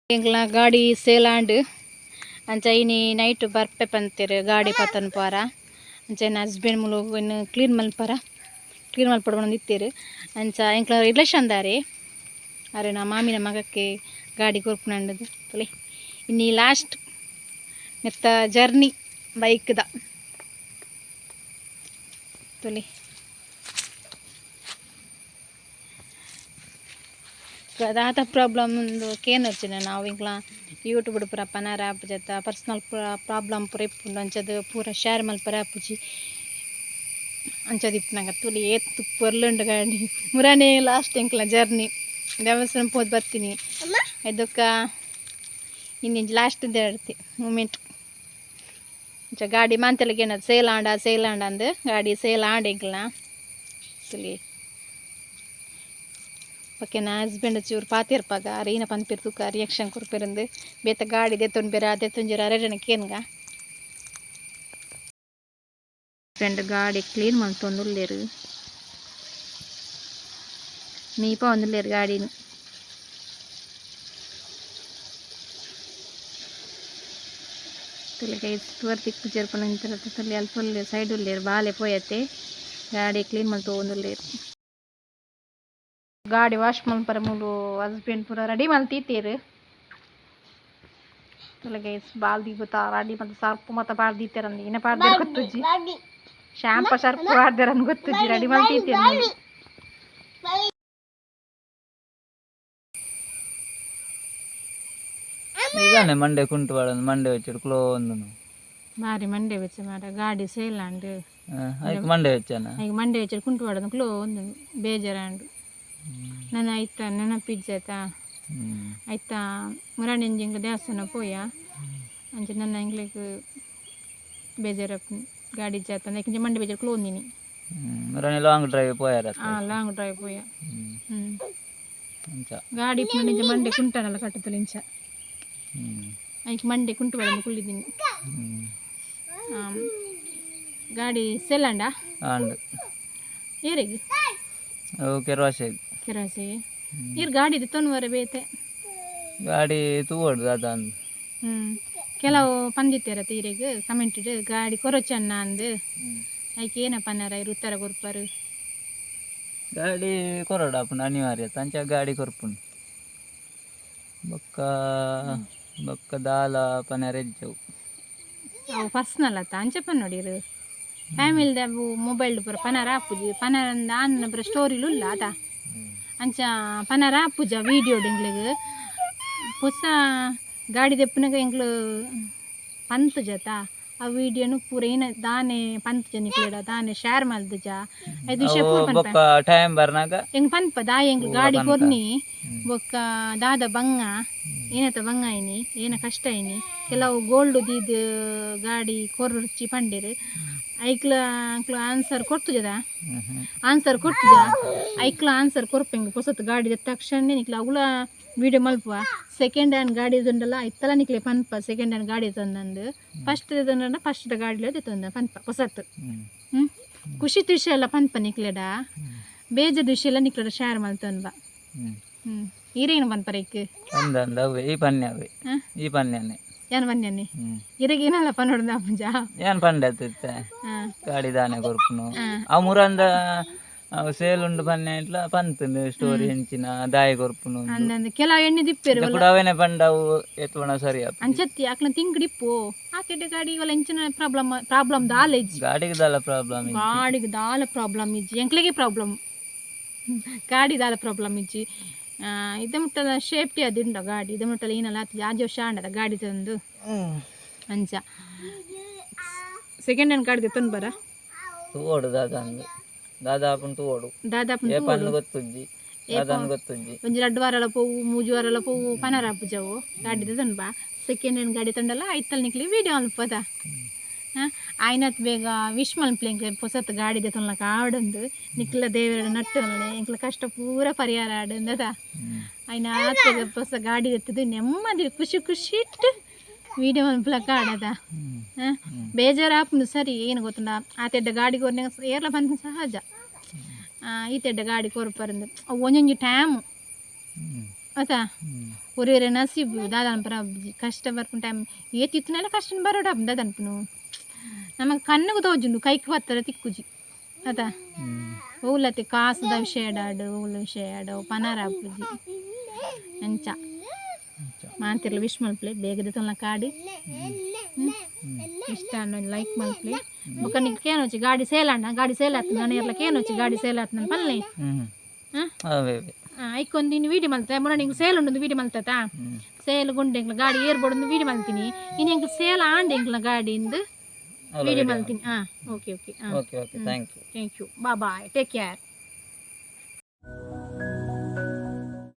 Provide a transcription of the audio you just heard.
ಎಂಕ್ಲ ಗಾಡಿ ಸೇಲಾಂಡ್ ಅಂಚ ಇನಿ ನೈಟ್ ಬರ್ಪೆ ಪಂತೆರ್ ಗಾಡಿ ಪತನ್ ಪಾರ ಅಂಚ ಹಸ್ಬೆಂಡ್ ಮುಲು ಇನ್ನು ಕ್ಲೀನ್ ಮಲ್ಪಡ ಇತ್ತೆರ್ ಅಂಚ ಎಂಕ್ಲ ರಿಲೇಷನ್ ದಾರೆ ಅರೆ ನಾ ಮಾಮಿನ ಮಗಕ್ಕೆ ಗಾಡಿ ಕೊರ್ಪುನಂಡದು ತೊಲೆ ಇನ್ನಿ ಲಾಸ್ಟ್ ನೆತ್ತ ಜರ್ನಿ ಬೈಕ್ದ ತೊಲೆ ದಾದ ಪ್ರಾಬ್ಲಮ್ ಕೇನ್ వచ్చిన ನಾವು ಇಂಕ್ಲ ಯೂಟ್ಯೂಬ್ ಪೂರ ಪನಾರ ಆಪ್ ಜತ ಪರ್ಸನಲ್ ಪ್ರಾಬ್ಲಮ್ ಪೂರ ಇಪ್ಪುಂಡು ಅಂಚದು ಪೂರ ಶೇರ್ ಮಲ್ಪರ ಆಪುಜಿ ಅಂಚದು ಇಪ್ಪುನಂಗ ತುಲಿ ಏತ್ತು ಪೊರ್ಲುಂಡು ಗಾಡಿ ಮುರಾನೇ ಲಾಸ್ಟ್ ಎಂಕ್ಲ ಜರ್ನಿ ದೇವಸ್ಥಾನ ಪೋದು ಬರ್ತೀನಿ ಇದಕ್ಕ ಇನ್ನಿಂಚ ಲಾಸ್ಟ್ ದೇಡ್ತಿ ಮೂಮೆಂಟ್ ಅಂಚ ಗಾಡಿ ಮಾಂತೆಲಗೆ ಏನದು ಸೇಲಾಂಡ ಅಂದು ಗಾಡಿ ಸೇಲಾಂಡ್ ಎಂಕ್ಲ ತುಲಿ ಓಕೆ ನಾ ಹಸ್ಬೆಂಡ್ ಚೂರು ಪಾತಿರ್ಪಾಗ ಅರೇನ ಪಂಪಿರ್ ತೂಕ ರಿಯಾಕ್ಷನ್ ಕೊರ್ಪಿರಂದು ಬೇತ ಗಾಡಿ ದೆತ್ತೊಂಡು ಬೇರೆ ಅದೆತ್ತೊಂಜರ ಅರೆಜನಕ್ಕೆ ಏನ್ಗ ಫ್ರೆಂಡ್ ಗಾಡಿ ಕ್ಲೀನ್ ಮಲ್ತೊಂದುಲ್ಲೇರು ನೀಪ ಒಂದುಲ್ಲೇರು ಗಾಡಿನು ತಲೆ ಕೈ ತೋರ್ ತಿಕ್ಕು ಜರ್ಪಣ ತಲೆ ಅಲ್ಪ ಸೈಡ್ ಉಲ್ಲೇರು ಬಾಲೆ ಪೋಯತ್ತೆ ಗಾಡಿ ಕ್ಲೀನ್ ಮಲ್ತು ಒಂದುಲ್ಲೇರು ಗಾಡಿ ವಾಶ್ ಮಲ್ಪರ ಮೂಲು ಹಸ್ಬೆಂಡ್ ಪೂರ ರೆಡಿ ಮಲ್ತೀತೀರು ತಲೆಗೆ ಬಾಲ್ದಿ ಗೊತ್ತಾ ರೆಡಿ ಮತ್ತು ಸರ್ಪು ಮತ್ತು ಬಾಳ್ ದೀತಾರಂದು ಏನೇ ಪಾಡ್ದಾರ ಗೊತ್ತುಜ್ಜಿ ಶಾಂಪ ಸರ್ಪು ಪಾಡ್ದಾರ ಗೊತ್ತುಜ್ಜಿ ರೆಡಿ ಮಲ್ತೀತೀರು ಈಗಾನೆ ಮಂಡೆ ಕುಂಟುವಾಡ ಮಂಡೆ വെച്ചിട്ട് ಕ್ಲೋ ಒಂದು ಬಾರಿ ಮಂಡೆ വെച്ച ಮಾಡ ಗಾಡಿ ಸೇಲಾಂಡ್ ಐಕ್ ಮಂಡೆ വെച്ചാನ ಐಕ್ ಮಂಡೆ വെച്ചിട്ട് ಕುಂಟುವಾಡ ಕ್ಲೋ ಒಂದು ಬೇಜಾರಾಂಡು ನನ್ನ ಆಯ್ತಾ ನೆನಪಿಜ್ಜಾಯ್ತಾ ಆಯ್ತಾ ಮುರಾಣೆಂಜಿಂಗ ದೇವಸ್ಥಾನ ಪೋಯ ಅಂಚೆ ನನ್ನ ಎಂಗ್ಲಿಗೆ ಬೇಜಾರ ಗಾಡಿ ಜಾತ ಯಾಕೆ ಮಂಡೆ ಬೇಜಾರು ಕ್ಲೋಂದಿನಿ ಮುರಾಣಿ ಲಾಂಗ್ ಡ್ರೈವ್ ಪೋಯಾರ ಲಾಂಗ್ ಡ್ರೈವ್ ಪೋಯ ಗಾಡಿ ನಿಂಚ ಮಂಡೆ ಕುಂಟನಲ್ಲ ಕಟ್ಟುತ್ತಲ್ಲ ಇಂಚ ಐಕ್ ಮಂಡೆ ಕುಂಟು ಬರೋದು ಕುಳ್ಳಿದ್ದೀನಿ ಗಾಡಿ ಸೆಲ್ಲಂಡ ಏರಿಗೆ ಕೆರಾಸೆ ಇರ್ ಗಾಡಿ ತೊನ್ವರ ಬೇತೆ ಗಾಡಿ ತೂವಡು ಅದಂದು ಕೆಲವು ಪಂದಿತ್ತಾರ ತೀರೆಗ್ ಕಮೆಂಟ್ ಗಾಡಿ ಕೊರಚನ್ನ ಅಂದು ಐಕೆ ಏನಪ್ಪ ಅನ್ನಾರ ಇರು ಉತ್ತರ ಕೊರ್ಪರು ಗಾಡಿ ಕೊರಡಾಪುಂಡು ಅನಿವಾರ್ಯತೆ ಅಂಚ ಗಾಡಿ ಕೊರ್ಪುಂಡು ಬೊಕ್ಕ ದಾಲ ಪನರ ಎಜ್ಜವು ಅವು ಪರ್ಸ್ನಲ್ ಅತ್ತ ಅಂಚೆ ಪನ್ನೋಡಿರು ಫ್ಯಾಮಿಲಿದ ಅವು ಮೊಬೈಲ್ ಪೂರ ಪನರ ಆಪುಜಿ ಪನರಂದ ಆನ್ನ ಪೂರ ಸ್ಟೋರಿಲು ಇಲ್ಲ ಅದ ಅಂಚ ಪನರ ಆಪುಜ ವೀಡಿಯೋ ಎಂಗ್ಲಿಗೆ ಹೊಸ ಗಾಡಿ ದೆಪ್ಪನಾಗ ಎಂಗ್ಲು ಪಂತು ಜತ ಆ ವಿಡಿಯೋನು ಪೂರ ಏನ ದಾನೆ ಪಂತು ಜನ ನಿಕ್ಲಿಡ ದಾನೆ ಶೇರ್ ಮಲ್ದುಜ ಐದು ವಿಷಯ ಪೂರ ಟೈಮ್ ಬರ್ನಾಗ ಎಂಗ್ ಪನ್ಪ ದಾ ಎಂಗ್ಲು ಗಾಡಿ ಕೊರ್ನಿ ಬೊಕ್ಕ ದಾದ ಬಂಗ ಏನತ ಬಂಗ ಐನಿ ಏನ ಕಷ್ಟ ಐನಿ ಕೆಲವು ಗೋಲ್ಡ್ ದೀದ್ ಗಾಡಿ ಕೊರ್ಚಿ ಪಂಡಿರು ಐಕ್ಲ ಆನ್ಸರ್ ಕೊಡ್ತುಜದ ಆನ್ಸರ್ ಕೊಡ್ತುಜ ಐಕ್ಲ ಆನ್ಸರ್ ಕೊರ್ಪೆಂಗ್ ಹೊಸತ್ ಗಾಡಿ ತಕ್ಷಣ ನಿಕ್ಲ ಅವಳ ವಿಡಿಯೋ ಮಲ್ಪುವ ಸೆಕೆಂಡ್ ಹ್ಯಾಂಡ್ ಗಾಡಿ ತಂಡಲ್ಲ ಇತ್ತಲ ನಿಕ್ಲೆ ಪನ್ಪ ಸೆಕೆಂಡ್ ಹ್ಯಾಂಡ್ ಗಾಡಿ ತಂದಂದು ಫಸ್ಟ್ ತಂಡ ಫಸ್ಟ್ ಗಾಡಿಲ ತಂದ ಪನ್ಪ ಹೊಸತ್ ಖುಷಿ ದೃಶ್ಯ ಎಲ್ಲ ಪನ್ಪ ನಿಕ್ಲೆಡ ಬೇಜ ದೃಶ್ಯ ಎಲ್ಲ ನಿಕ್ಲೆಡ ಶೇರ್ ಮಲ್ತನ್ಬ ಈರೇನು ಪನ್ಪರೈಕ್ ಈ ಪನ್ಯನೆ ಏನ್ ಬನ್ನಿ ಇರಗೆ ಏನಲ್ಲ ಪನ್ನೋಡ ಪುಂಜ ಏನ್ ಪಂಡತ್ತೆ ಗಾಡಿ ದಾನೆ ಕೊರ್ಪುನು ಆ ಮುರಂದ ಸೇಲುಂಡು ಪನ್ನೆ ಇಟ್ಲ ಪಂತುಂಡು ಸ್ಟೋರಿ ಹೆಂಚಿನ ದಾಯಿ ಕೊರ್ಪುನು ಅಂದಂದು ಕೆಲವು ಎಣ್ಣೆ ದಿಪ್ಪೇರು ಕೂಡ ಅವೇನೆ ಪಂಡವು ಎತ್ತುವಣ ಸರಿ ಅಂಚತ್ತಿ ಆಕ್ಲ ತಿಂಗಡಿಪ್ಪು ಆಕೆಡ್ಡ ಗಾಡಿ ಇವೆಲ್ಲ ಹೆಂಚಿನ ಪ್ರಾಬ್ಲಮ್ ದಾಲ ಇಜ್ಜಿ ಗಾಡಿಗೆ ದಾಲ ಪ್ರಾಬ್ಲಮ್ ಇಜ್ಜಿ ಎಂಕ್ಲೆಗೆ ಪ್ರಾಬ್ಲಮ್ ಗಾಡಿ ದಾಲ ಪ್ರಾಬ್ಲಮ್ ಇಜ್ಜಿ ಇದೇ ಮುಟ್ಟಲ್ಲ ಸೇಫ್ಟಿ ಅದಿಂಡ ಗಾಡಿ ಇದೇ ಮುಟ್ಟಲ್ಲ ಏನಲ್ಲ ಆಜೋ ಶಾಂಡದ ಗಾಡಿ ತಂದು ಅಂಚ ಸೆಕೆಂಡ್ ಹ್ಯಾಂಡ್ ಗಾಡಿ ತಂದು ಬರ ತೂವಡು ದಾದಾಪುನ್ ತೂವಡು ಗೊತ್ತುಜ್ಜಿ ಒಂಜಿ 2 ವಾರಲ ಪೋವು 3 ವಾರಲ ಪೋವು ಪನರ ಪೂಜವು ಗಾಡಿ ತಂದು ಬಾ ಸೆಕೆಂಡ್ ಹ್ಯಾಂಡ್ ಗಾಡಿ ತಂಡಲ್ಲ ಐತಲ್ ನಿಕ್ಲಿ ವಿಡಿಯೋ ಅಲ್ಪದ ಆಯ್ನತ್ ಬೇಗ ವಿಶ್ ಮಲ್ಪ್ಲೆಂಕ್ ಹೊಸತ್ ಗಾಡಿ ತೊನ್ಲಕ ಆಡಂದು ನಿಕ್ಲ ದೇವರ ನಟ್ಟು ಇಂಕ್ಲ ಕಷ್ಟ ಪೂರ ಪರಿಹಾರ ಆಡಂದದ ಆಯ್ನ ಆತ್ಗ ಹೊಸ ಗಾಡಿ ಎತ್ತದು ನೆಮ್ಮದಿ ಖುಷಿ ಇಟ್ಟು ವಿಡಿಯೋ ಮಲ್ಪ್ಲಕ ಆಡದ ಬೇಜಾರು ಆಪುಂಡು ಸರಿ ಏನು ಗೊತ್ತುಂಡ ಆತೆಡ್ಡ ಗಾಡಿ ಕೊರ್ನೆ ಏರ್ಲ ಬಂದ ಸಹಜ ಈತೆಡ್ಡ ಗಾಡಿ ಕೊರ್ಪರಂದು ಒಂಜೊಂಜಿ ಟೈಮು ಆಯ್ತಾ ಒರೆ ನಸೀಬು ದಾದಾನ ಪರ ಕಷ್ಟ ಬರ್ಪುನ ಟೈಮ್ ಏತಿತ್ತನೆಲ್ಲ ಕಷ್ಟ ಬರೋಡ ದಾದನ್ಪುನು ನಮಗೆ ಕಣ್ಣಗೆ ತೋಜುಂಡು ಕೈಗೆ ಹತ್ತರ ತಿಕ್ಕುಜಿ ಅದ ಓಲತ್ತೆ ಕಾಸದ ವಿಷಯ ಆಡಾಡು ಓಲ ವಿಷಯ ಆಡೋ ಪನಾರ ಹಬ್ಬುಜಿ ಅಂಚ ಮಾಡ್ತಿರ್ಲ ವಿಶ್ ಮಲ್ಪ್ಲೆ ಬೇಗದ ತೊಲ್ಲ ಕಾಡಿ ಇಷ್ಟ ಲೈಕ್ ಮಲ್ಪ್ಲೆ ಬೊಕ್ಕ ನಿಂಗೆ ಕೇನೋಚಿ ಗಾಡಿ ಸೇಲ್ ಆತ ನಾನು ಇರ್ಲಕ್ಕೆ ಏನೋಚಿ ಗಾಡಿ ಸೇಲ್ ಆತ ನನ್ನ ಪಲ್ಲೆ ಐಕೊಂದು ಇನ್ನು ವೀಡಿಯೋ ಮಲ್ತೆ ಮೊನ್ನೆ ನಿಂಗೆ ಸೇಲ್ ಉಂಡು ವೀಡಿಯೋ ಮಲ್ತತಾ ಸೇಲ್ ಗುಂಡೆಂಗ್ಲ ಗಾಡಿ ಏರ್ಬೋರ್ಡ್ ಒಂದು ವೀಡಿಯೋ ಮಲ್ತೀನಿ ಇನ್ನು ಎಂಗ್ಲ ಸೇಲ್ ಆಂಡೆಂಗ್ಲ ಗಾಡಿಂದು ವೀಡಿಯೋ ಮಲ್ತೀನಿ okay okay thank you thank you bye take care.